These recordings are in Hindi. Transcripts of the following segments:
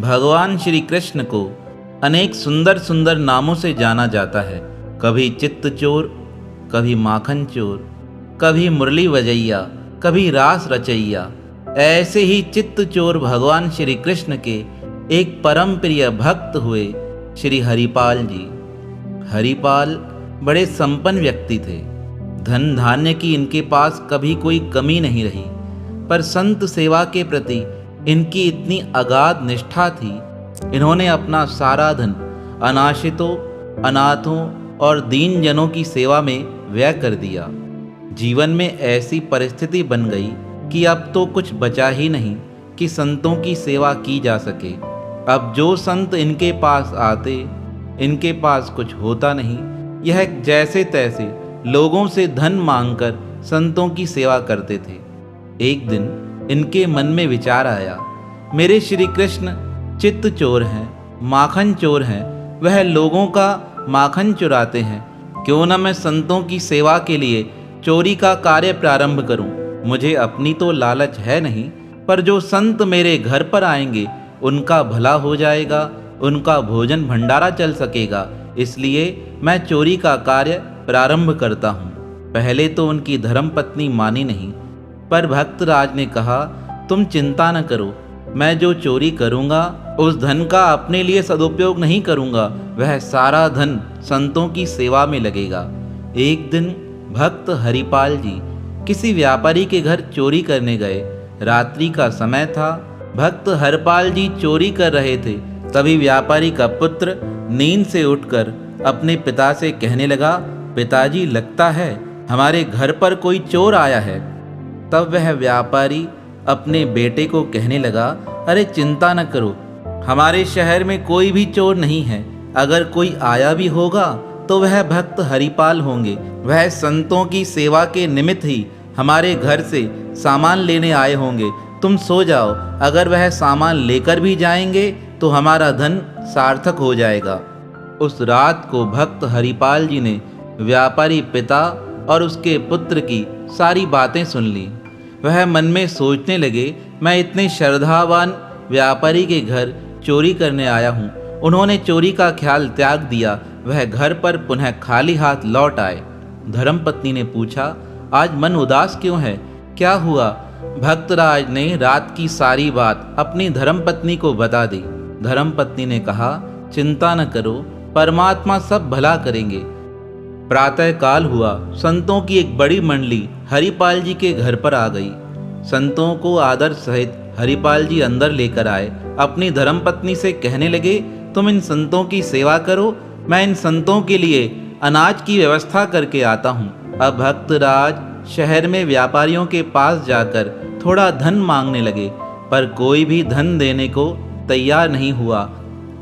भगवान श्री कृष्ण को अनेक सुंदर सुंदर नामों से जाना जाता है। कभी चित्त चोर, कभी माखन चोर, कभी मुरली वजैया, कभी रास रचैया। ऐसे ही चित्त चोर भगवान श्री कृष्ण के एक परम प्रिय भक्त हुए श्री हरिपाल जी। हरिपाल बड़े संपन्न व्यक्ति थे। धन धान्य की इनके पास कभी कोई कमी नहीं रही, पर संत सेवा के प्रति इनकी इतनी अगाध निष्ठा थी, इन्होंने अपना सारा धन अनाश्रितों, अनाथों और दीन जनों की सेवा में व्यय कर दिया। जीवन में ऐसी परिस्थिति बन गई कि अब तो कुछ बचा ही नहीं कि संतों की सेवा की जा सके। अब जो संत इनके पास आते, इनके पास कुछ होता नहीं। यह जैसे तैसे लोगों से धन मांगकर संतों की सेवा करते थे। एक दिन इनके मन में विचार आया, मेरे श्री कृष्ण चित्त चोर हैं, माखन चोर हैं, वह लोगों का माखन चुराते हैं। क्यों न मैं संतों की सेवा के लिए चोरी का कार्य प्रारंभ करूं। मुझे अपनी तो लालच है नहीं, पर जो संत मेरे घर पर आएंगे उनका भला हो जाएगा, उनका भोजन भंडारा चल सकेगा। इसलिए मैं चोरी का कार्य प्रारंभ करता हूँ। पहले तो उनकी धर्मपत्नी मानी नहीं, पर भक्तराज ने कहा, तुम चिंता न करो, मैं जो चोरी करूँगा उस धन का अपने लिए सदुपयोग नहीं करूँगा, वह सारा धन संतों की सेवा में लगेगा। एक दिन भक्त हरिपाल जी किसी व्यापारी के घर चोरी करने गए। रात्रि का समय था। भक्त हरिपाल जी चोरी कर रहे थे। तभी व्यापारी का पुत्र नींद से उठकर अपने पिता से कहने लगा, पिताजी, लगता है हमारे घर पर कोई चोर आया है। तब वह व्यापारी अपने बेटे को कहने लगा, अरे चिंता न करो, हमारे शहर में कोई भी चोर नहीं है। अगर कोई आया भी होगा तो वह भक्त हरिपाल होंगे। वह संतों की सेवा के निमित्त ही हमारे घर से सामान लेने आए होंगे। तुम सो जाओ, अगर वह सामान लेकर भी जाएंगे तो हमारा धन सार्थक हो जाएगा। उस रात को भक्त हरिपाल जी ने व्यापारी पिता और उसके पुत्र की सारी बातें सुन ली। वह मन में सोचने लगे, मैं इतने श्रद्धावान व्यापारी के घर चोरी करने आया हूँ। उन्होंने चोरी का ख्याल त्याग दिया। वह घर पर पुनः खाली हाथ लौट आए। धर्मपत्नी ने पूछा, आज मन उदास क्यों है, क्या हुआ? भक्तराज ने रात की सारी बात अपनी धर्मपत्नी को बता दी। धर्मपत्नी ने कहा, चिंता न करो, परमात्मा सब भला करेंगे। प्रातः काल हुआ। संतों की एक बड़ी मंडली हरिपाल जी के घर पर आ गई। संतों को आदर सहित हरिपाल जी अंदर लेकर आए। अपनी धर्मपत्नी से कहने लगे, तुम इन संतों की सेवा करो, मैं इन संतों के लिए अनाज की व्यवस्था करके आता हूँ। अब भक्तराज शहर में व्यापारियों के पास जाकर थोड़ा धन मांगने लगे, पर कोई भी धन देने को तैयार नहीं हुआ।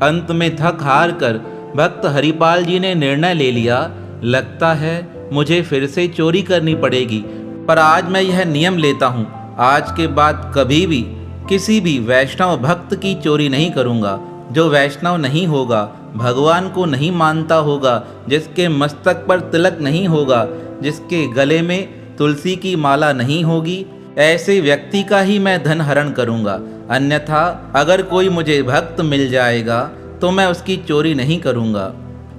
अंत में थक हार कर भक्त हरिपाल जी ने निर्णय ले लिया, लगता है मुझे फिर से चोरी करनी पड़ेगी, पर आज मैं यह नियम लेता हूँ, आज के बाद कभी भी किसी भी वैष्णव भक्त की चोरी नहीं करूँगा। जो वैष्णव नहीं होगा, भगवान को नहीं मानता होगा, जिसके मस्तक पर तिलक नहीं होगा, जिसके गले में तुलसी की माला नहीं होगी, ऐसे व्यक्ति का ही मैं धन हरण करूँगा। अन्यथा अगर कोई मुझे भक्त मिल जाएगा तो मैं उसकी चोरी नहीं करूँगा।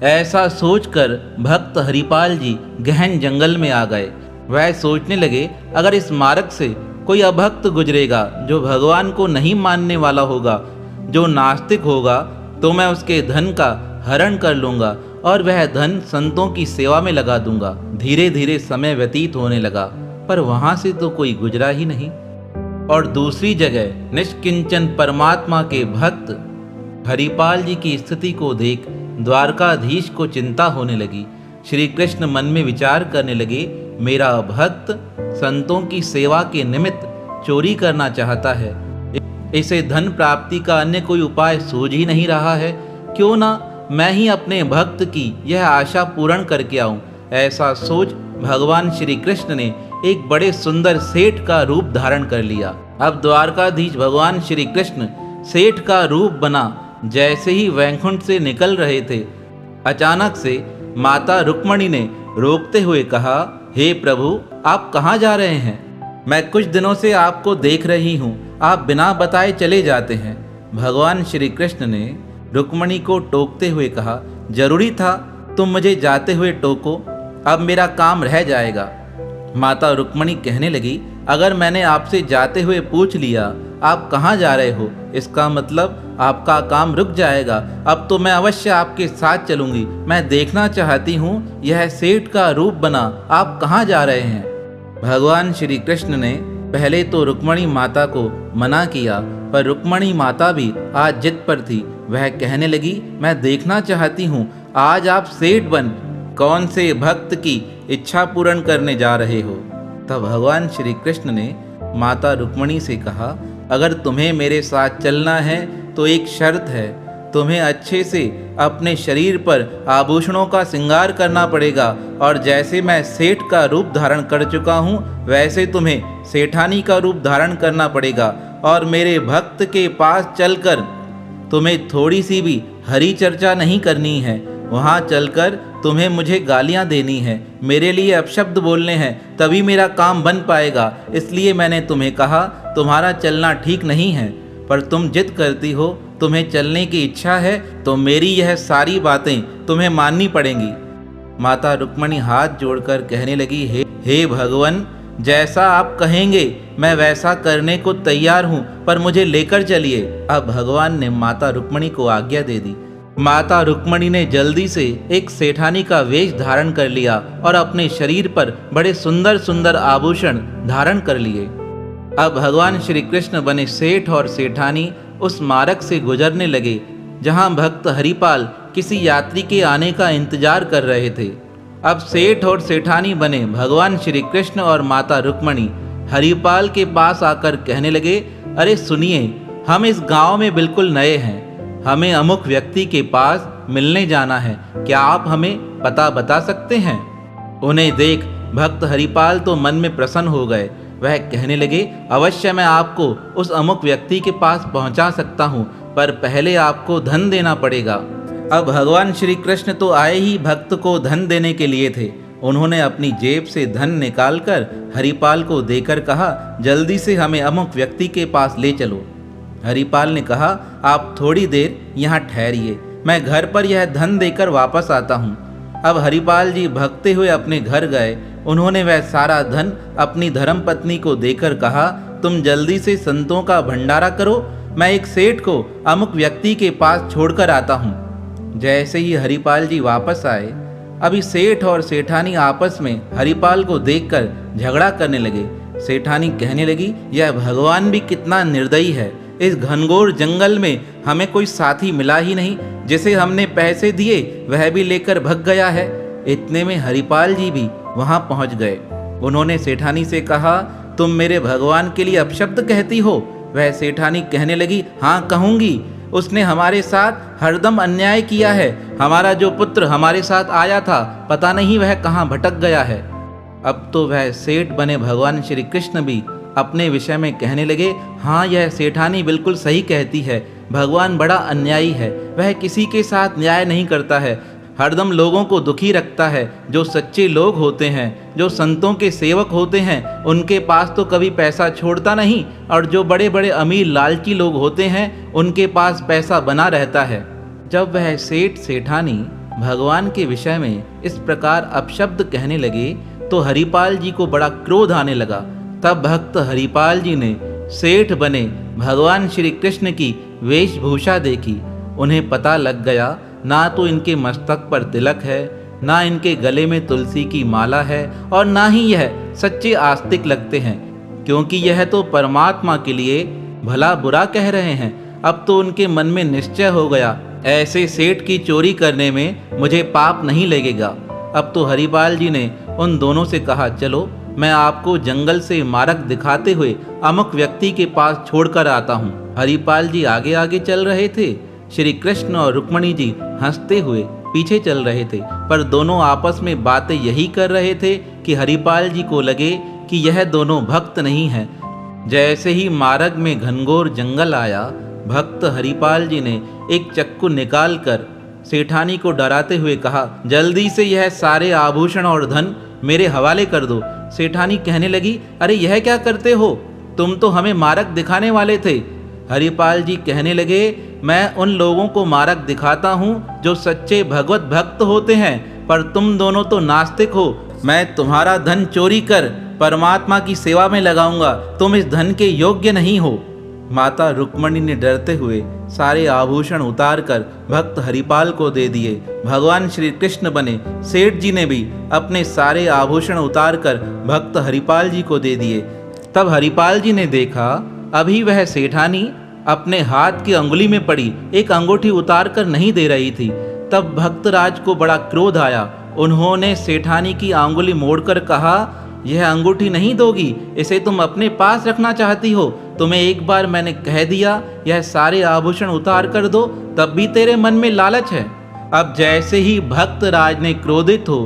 ऐसा सोचकर भक्त हरिपाल जी गहन जंगल में आ गए। वह सोचने लगे, अगर इस मार्ग से कोई अभक्त गुजरेगा जो भगवान को नहीं मानने वाला होगा, जो नास्तिक होगा, तो मैं उसके धन का हरण कर लूँगा और वह धन संतों की सेवा में लगा दूंगा। धीरे धीरे समय व्यतीत होने लगा, पर वहाँ से तो कोई गुजरा ही नहीं। और दूसरी जगह निष्किंचन परमात्मा के भक्त हरिपाल जी की स्थिति को देख द्वारकाधीश को चिंता होने लगी। श्री कृष्ण मन में विचार करने लगे, मेरा भक्त संतों की सेवा के निमित्त चोरी करना चाहता है, इसे धन प्राप्ति का अन्य कोई उपाय सूझ ही नहीं रहा है। क्यों ना मैं ही अपने भक्त की यह आशा पूर्ण करके आऊं। ऐसा सोच भगवान श्री कृष्ण ने एक बड़े सुंदर सेठ का रूप धारण कर लिया। अब द्वारकाधीश भगवान श्री कृष्ण सेठ का रूप बना। जैसे ही वैकुंठ से निकल रहे थे, अचानक से माता रुक्मणी ने रोकते हुए कहा, हे प्रभु, आप कहाँ जा रहे हैं? मैं कुछ दिनों से आपको देख रही हूँ, आप बिना बताए चले जाते हैं। भगवान श्री कृष्ण ने रुक्मणी को टोकते हुए कहा, जरूरी था तुम मुझे जाते हुए टोको, अब मेरा काम रह जाएगा। माता रुक्मणी कहने लगी, अगर मैंने आपसे जाते हुए पूछ लिया आप कहाँ जा रहे हो, इसका मतलब आपका काम रुक जाएगा। अब तो मैं अवश्य आपके साथ चलूंगी। मैं देखना चाहती हूँ यह सेठ का रूप बना आप कहाँ जा रहे हैं। भगवान श्री कृष्ण ने पहले तो रुक्मणी माता को मना किया, पर रुक्मणी माता भी आज जिद पर थी। वह कहने लगी, मैं देखना चाहती हूँ आज आप सेठ बन कौन से भक्त की इच्छा पूर्ण करने जा रहे हो। तब भगवान श्री कृष्ण ने माता रुक्मणी से कहा, अगर तुम्हें मेरे साथ चलना है तो एक शर्त है, तुम्हें अच्छे से अपने शरीर पर आभूषणों का श्रृंगार करना पड़ेगा, और जैसे मैं सेठ का रूप धारण कर चुका हूँ वैसे तुम्हें सेठानी का रूप धारण करना पड़ेगा, और मेरे भक्त के पास चलकर तुम्हें थोड़ी सी भी हरी चर्चा नहीं करनी है। वहाँ चलकर तुम्हें मुझे गालियाँ देनी है, मेरे लिए अपशब्द बोलने हैं, तभी मेरा काम बन पाएगा। इसलिए मैंने तुम्हें कहा तुम्हारा चलना ठीक नहीं है, पर तुम जिद करती हो, तुम्हें चलने की इच्छा है तो मेरी यह सारी बातें तुम्हें माननी पड़ेंगी। माता रुक्मणी हाथ जोड़कर कहने लगी, हे भगवान, जैसा आप कहेंगे मैं वैसा करने को तैयार हूँ, पर मुझे लेकर चलिए। अब भगवान ने माता रुक्मणी को आज्ञा दे दी। माता रुक्मणी ने जल्दी से एक सेठानी का वेश धारण कर लिया और अपने शरीर पर बड़े सुंदर सुंदर आभूषण धारण कर लिए। अब भगवान श्री कृष्ण बने सेठ और सेठानी उस मार्ग से गुजरने लगे जहां भक्त हरिपाल किसी यात्री के आने का इंतजार कर रहे थे। अब सेठ और सेठानी बने भगवान श्री कृष्ण और माता रुक्मणी हरिपाल के पास आकर कहने लगे, अरे सुनिए, हम इस गांव में बिल्कुल नए हैं, हमें अमुक व्यक्ति के पास मिलने जाना है, क्या आप हमें पता बता सकते हैं। उन्हें देख भक्त हरिपाल तो मन में प्रसन्न हो गए। वह कहने लगे, अवश्य मैं आपको उस अमुक व्यक्ति के पास पहुंचा सकता हूं, पर पहले आपको धन देना पड़ेगा। अब भगवान श्री कृष्ण तो आए ही भक्त को धन देने के लिए थे। उन्होंने अपनी जेब से धन निकालकर हरिपाल को देकर कहा, जल्दी से हमें अमुक व्यक्ति के पास ले चलो। हरिपाल ने कहा, आप थोड़ी देर यहाँ ठहरिए, मैं घर पर यह धन देकर वापस आता हूँ। अब हरिपाल जी भगते हुए अपने घर गए। उन्होंने वह सारा धन अपनी धर्मपत्नी को देकर कहा, तुम जल्दी से संतों का भंडारा करो, मैं एक सेठ को अमुक व्यक्ति के पास छोड़कर आता हूँ। जैसे ही हरिपाल जी वापस आए, अभी सेठ और सेठानी आपस में हरिपाल को देखकर झगड़ा करने लगे। सेठानी कहने लगी, यह भगवान भी कितना निर्दयी है, इस घनघोर जंगल में हमें कोई साथी मिला ही नहीं, जिसे हमने पैसे दिए वह भी लेकर भग गया है। इतने में हरिपाल जी भी वहां पहुंच गए। उन्होंने सेठानी से कहा, तुम मेरे भगवान के लिए अपशब्द कहती हो। वह सेठानी कहने लगी, हाँ कहूंगी, उसने हमारे साथ हरदम अन्याय किया है। हमारा जो पुत्र हमारे साथ आया था, पता नहीं वह कहाँ भटक गया है। अब तो वह सेठ बने भगवान श्री कृष्ण भी अपने विषय में कहने लगे, हाँ यह सेठानी बिल्कुल सही कहती है, भगवान बड़ा अन्यायी है, वह किसी के साथ न्याय नहीं करता है, हरदम लोगों को दुखी रखता है। जो सच्चे लोग होते हैं, जो संतों के सेवक होते हैं, उनके पास तो कभी पैसा छोड़ता नहीं, और जो बड़े बड़े अमीर लालची लोग होते हैं उनके पास पैसा बना रहता है। जब वह सेठ सेठानी भगवान के विषय में इस प्रकार अपशब्द कहने लगे तो हरिपाल जी को बड़ा क्रोध आने लगा। तब भक्त हरिपाल जी ने सेठ बने भगवान श्री कृष्ण की वेशभूषा देखी। उन्हें पता लग गया, ना तो इनके मस्तक पर तिलक है, ना इनके गले में तुलसी की माला है, और ना ही यह सच्चे आस्तिक लगते हैं, क्योंकि यह तो परमात्मा के लिए भला बुरा कह रहे हैं। अब तो उनके मन में निश्चय हो गया, ऐसे सेठ की चोरी करने में मुझे पाप नहीं लगेगा। अब तो हरिपाल जी ने उन दोनों से कहा, चलो मैं आपको जंगल से मार्ग दिखाते हुए अमुक व्यक्ति के पास छोड़कर आता हूँ। हरिपाल जी आगे आगे चल रहे थे, श्री कृष्ण और रुक्मणी जी हंसते हुए पीछे चल रहे थे, पर दोनों आपस में बातें यही कर रहे थे कि हरिपाल जी को लगे कि यह दोनों भक्त नहीं हैं। जैसे ही मार्ग में घनघोर जंगल आया, भक्त हरिपाल जी ने एक चक्कू निकालकर सेठानी को डराते हुए कहा, जल्दी से यह सारे आभूषण और धन मेरे हवाले कर दो। सेठानी कहने लगी, अरे यह क्या करते हो, तुम तो हमें मार्ग दिखाने वाले थे। हरिपाल जी कहने लगे, मैं उन लोगों को मार्ग दिखाता हूँ जो सच्चे भगवत भक्त होते हैं, पर तुम दोनों तो नास्तिक हो। मैं तुम्हारा धन चोरी कर परमात्मा की सेवा में लगाऊंगा, तुम इस धन के योग्य नहीं हो। माता रुक्मणी ने डरते हुए सारे आभूषण उतारकर भक्त हरिपाल को दे दिए। भगवान श्री कृष्ण बने सेठ जी ने भी अपने सारे आभूषण उतारकर भक्त हरिपाल जी को दे दिए। तब हरिपाल जी ने देखा अभी वह सेठानी अपने हाथ की अंगुली में पड़ी एक अंगूठी उतार कर नहीं दे रही थी। तब भक्तराज को बड़ा क्रोध आया। उन्होंने सेठानी की अंगुली मोड़कर कहा, यह अंगूठी नहीं दोगी, इसे तुम अपने पास रखना चाहती हो। तुम्हें एक बार मैंने कह दिया यह सारे आभूषण उतार कर दो, तब भी तेरे मन में लालच है। अब जैसे ही भक्तराज ने क्रोधित हो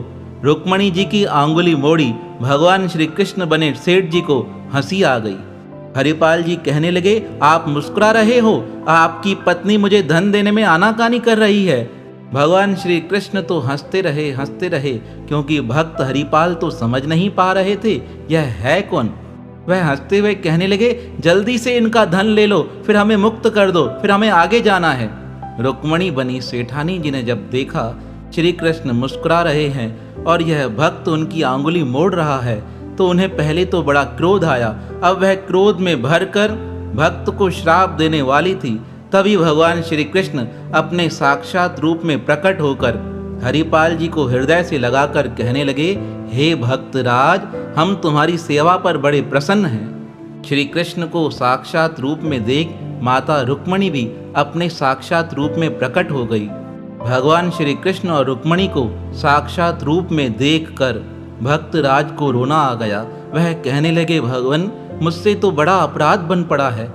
रुक्मणी जी की अंगुली मोड़ी, भगवान श्री कृष्ण बने सेठ जी को हंसी आ गई। हरिपाल जी कहने लगे, आप मुस्कुरा रहे हो, आपकी पत्नी मुझे धन देने में आनाकानी कर रही है। भगवान श्री कृष्ण तो हंसते रहे, क्योंकि भक्त हरिपाल तो समझ नहीं पा रहे थे यह है कौन। वह हंसते हुए कहने लगे, जल्दी से इनका धन ले लो, फिर हमें मुक्त कर दो, फिर हमें आगे जाना है। रुक्मणी बनी सेठानी जी ने जब देखा श्री कृष्ण मुस्कुरा रहे हैं और यह भक्त उनकी आंगुली मोड़ रहा है, तो उन्हें पहले तो बड़ा क्रोध आया। अब वह क्रोध में भरकर भक्त को श्राप देने वाली थी। तभी भगवान श्री कृष्ण अपने साक्षात रूप में प्रकट होकर हरिपाल जी को हृदय से लगाकर कहने लगे, हे भक्तराज, हम तुम्हारी सेवा पर बड़े प्रसन्न हैं। श्री कृष्ण को साक्षात रूप में देख माता रुक्मणी भी अपने साक्षात रूप में प्रकट हो गई। भगवान श्री कृष्ण और रुक्मणी को साक्षात रूप में देखकर भक्तराज को रोना आ गया। वह कहने लगे, भगवान, मुझसे तो बड़ा अपराध बन पड़ा है।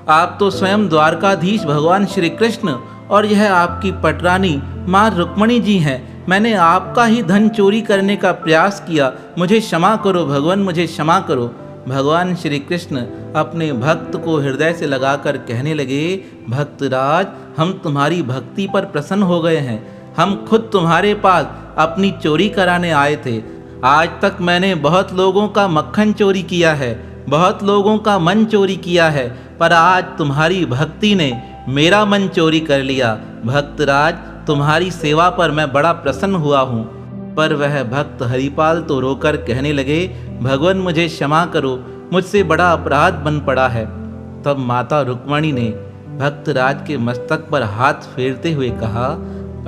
आप तो स्वयं द्वारकाधीश भगवान श्री कृष्ण और यह आपकी पटरानी माँ रुक्मणी जी हैं। मैंने आपका ही धन चोरी करने का प्रयास किया, मुझे क्षमा करो भगवान, मुझे क्षमा करो। भगवान श्री कृष्ण अपने भक्त को हृदय से लगाकर कहने लगे, भक्तराज, हम तुम्हारी भक्ति पर प्रसन्न हो गए हैं। हम खुद तुम्हारे पास अपनी चोरी कराने आए थे। आज तक मैंने बहुत लोगों का मक्खन चोरी किया है, बहुत लोगों का मन चोरी किया है, पर आज तुम्हारी भक्ति ने मेरा मन चोरी कर लिया। भक्तराज, तुम्हारी सेवा पर मैं बड़ा प्रसन्न हुआ हूँ। पर वह भक्त हरिपाल तो रोकर कहने लगे, भगवान, मुझे क्षमा करो, मुझसे बड़ा अपराध बन पड़ा है। तब माता रुक्मणी ने भक्तराज के मस्तक पर हाथ फेरते हुए कहा,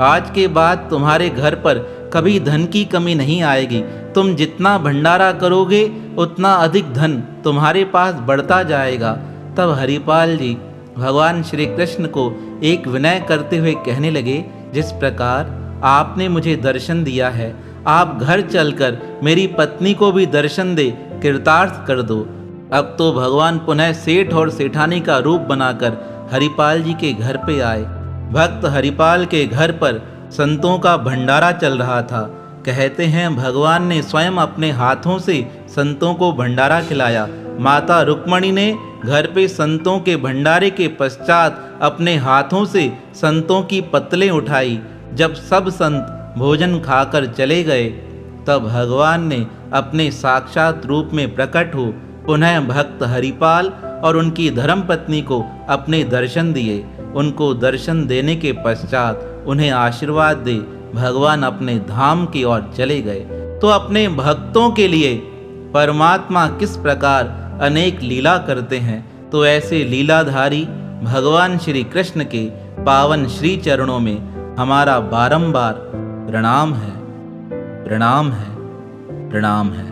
आज के बाद तुम्हारे घर पर कभी धन की कमी नहीं आएगी। तुम जितना भंडारा करोगे उतना अधिक धन तुम्हारे पास बढ़ता जाएगा। तब हरिपाल जी भगवान श्री कृष्ण को एक विनय करते हुए कहने लगे, जिस प्रकार आपने मुझे दर्शन दिया है, आप घर चलकर मेरी पत्नी को भी दर्शन दे कृतार्थ कर दो। अब तो भगवान पुनः सेठ और सेठानी का रूप बनाकर हरिपाल जी के घर पे आए। भक्त हरिपाल के घर पर संतों का भंडारा चल रहा था। कहते हैं भगवान ने स्वयं अपने हाथों से संतों को भंडारा खिलाया। माता रुक्मणी ने घर पे संतों के भंडारे के पश्चात अपने हाथों से संतों की पत्तलें उठाई। जब सब संत भोजन खाकर चले गए, तब भगवान ने अपने साक्षात रूप में प्रकट हो पुनः भक्त हरिपाल और उनकी धर्मपत्नी को अपने दर्शन दिए। उनको दर्शन देने के पश्चात उन्हें आशीर्वाद दे भगवान अपने धाम की ओर चले गए। तो अपने भक्तों के लिए परमात्मा किस प्रकार अनेक लीला करते हैं, तो ऐसे लीलाधारी भगवान श्री कृष्ण के पावन श्री चरणों में हमारा बारंबार प्रणाम है, प्रणाम है, प्रणाम है।